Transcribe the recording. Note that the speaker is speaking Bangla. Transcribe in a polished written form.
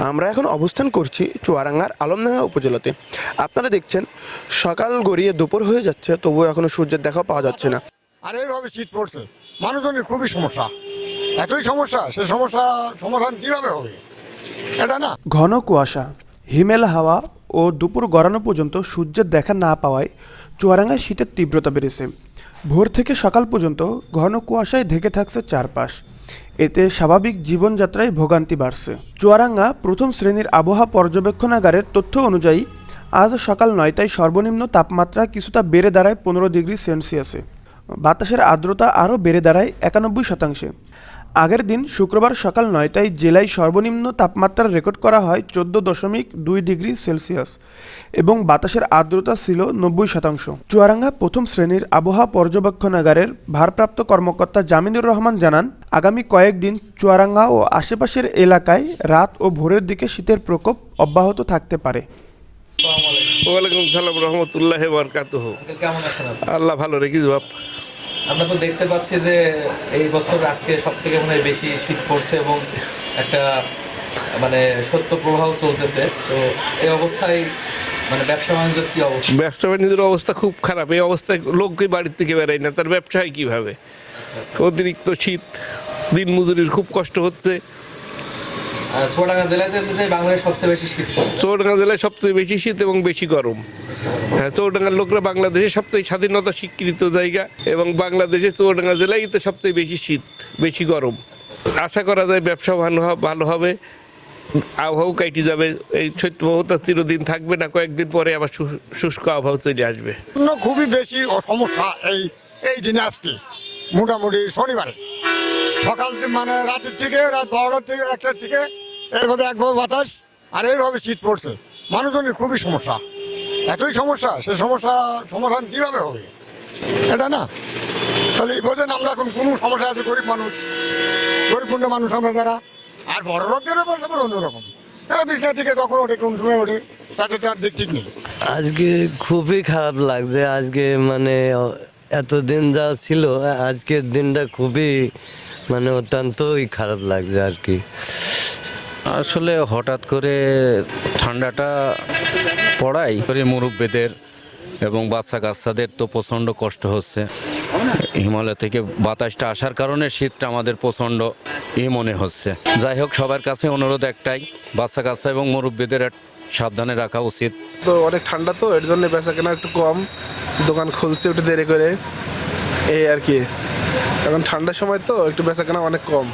আমরা এখন অবস্থান করছি চুয়াডাঙ্গার আলমডাঙ্গা উপজেলাতে। আপনারা দেখছেন সকাল গড়িয়ে দুপুর হয়ে যাচ্ছে, তবুও এখনো সূর্যের দেখা পাওয়া যাচ্ছে না। আর এইভাবে শীত পড়ছে, মানুষজনের খুবই সমস্যা। এতই সমস্যা, সে সমস্যা সমাধান কিভাবে হবে এটা না। ঘন কুয়াশা, হিমেল হাওয়া ও দুপুর গড়ানো পর্যন্ত সূর্যের দেখা না পাওয়ায় চুয়াডাঙ্গায় শীতের তীব্রতা বেড়েছে। ভোর থেকে সকাল পর্যন্ত ঘন কুয়াশায় ঢেকে থাকছে চারপাশ। এতে স্বাভাবিক জীবনযাত্রায় ভোগান্তি বাড়ছে। চুয়াডাঙ্গা প্রথম শ্রেণীর আবহাওয়া পর্যবেক্ষণাগারের তথ্য অনুযায়ী আজ সকাল 9টায় সর্বনিম্ন তাপমাত্রা কিছুটা বেড়ে দাঁড়ায় 15°C। বাতাসের আর্দ্রতা আরও বেড়ে দাঁড়ায় 91%। আগের দিন শুক্রবার সকাল 9টায় জেলায় সর্বনিম্ন তাপমাত্রা রেকর্ড করা হয় 14.2°C এবং বাতাসের আর্দ্রতা ছিল 90%। চুয়াডাঙ্গা প্রথম শ্রেণীর আবহাওয়া পর্যবেক্ষণাগারের ভারপ্রাপ্ত কর্মকর্তা জামিনুর রহমান জানান, আগামী কয়েকদিন চুয়াডাঙ্গা ও আশেপাশের এলাকায় রাত ও ভোরের দিকে শীতের প্রকোপ অব্যাহত থাকতে পারে। ওয়ালাইকুম সালাম রহমতুল্লাহ বারকাতুহু। কেমন আছেন আপনি? আল্লাহ ভালো রেখেছি বাপ। আমরা তো দেখতে পাচ্ছি যে এই বছর আজকে সব থেকে মনে হয় বেশি শীত পড়ছে এবং একটা মানে সত্য প্রবাহ চলতেছে। তো এই অবস্থায় মানে ব্যবসা বাণিজ্যের কি অবস্থা? ব্যবসা বাণিজ্যের অবস্থা খুব খারাপ। এই অবস্থায় লোককে বাড়ির থেকে বেড়ায় না, তার ব্যবসা হয় কীভাবে? অতিরিক্ত শীত, দিন মজুরির খুব কষ্ট হচ্ছে। চুয়াডাঙ্গা জেলাতে বাংলাদেশের সবচেয়ে বেশি শীত পড়ে। চৌডাঙ্গা জেলায় সবচেয়ে বেশি শীত এবং বেশি গরম। হ্যাঁ, চৌডাঙ্গার লোকরা বাংলাদেশের সবচেয়ে স্বাধীনতা স্বীকৃত জায়গা এবং বাংলাদেশের চৌডাঙ্গা জেলায় তো সবচেয়ে বেশি শীত, বেশি গরম। আশা করা যায় ব্যবসা ভালো হবে, আবহাওয়া কাটি যাবে। এই শৈত্যপ্রবাহটা চিরদিন থাকবে না, কয়েকদিন পরে আবার শুষ্ক আবহাওয়া চলে আসবে। খুবই বেশি সমস্যা এই দিনে আজকে মোটামুটি শনিবারে সকাল মানে রাতের থেকে রাত 12টার থেকে 1টার থেকে এইভাবে একভাবে বাতাস আর এইভাবে শীত পড়ছে, মানুষজনের খুবই সমস্যা। এতই সমস্যা, সে সমস্যা সমাধান কিভাবে হবে এটা না। তাহলে বোঝেন আমরা এখন কোনো সমস্যা আছে, গরিব মানুষ, গরিবপূর্ণ মানুষ আমরা যারা। আর বড় লোকদের ব্যাপার অন্যরকম, তারা বিছনা থেকে কখন ওঠে, কোন সময় ওঠে, তাতে তার দিক ঠিক নেই। আজকে খুবই খারাপ লাগছে। আজকে মানে এতদিন যা ছিল, আজকের দিনটা খুবই মানে অত্যন্তই খারাপ লাগছে আর কি। আসলে হঠাৎ করে ঠান্ডাটা পড়ায় করে মুরব্বীদের এবং বাচ্চা কাচ্চাদের তো প্রচণ্ড কষ্ট হচ্ছে। হিমালয় থেকে বাতাসটা আসার কারণে শীতটা আমাদের প্রচণ্ড মনে হচ্ছে। যাই হোক, সবার কাছে অনুরোধ একটাই, বাচ্চা কাচ্চা এবং মুরব্বীদের সাবধানে রাখা উচিত। তো অনেক ঠান্ডা, তো এর জন্য বেচা কেনা একটু কম, দোকান খুলছে একটু দেরি করে, এই আর কি। এখন ঠান্ডার সময় তো একটু বেচা কেনা অনেক কম।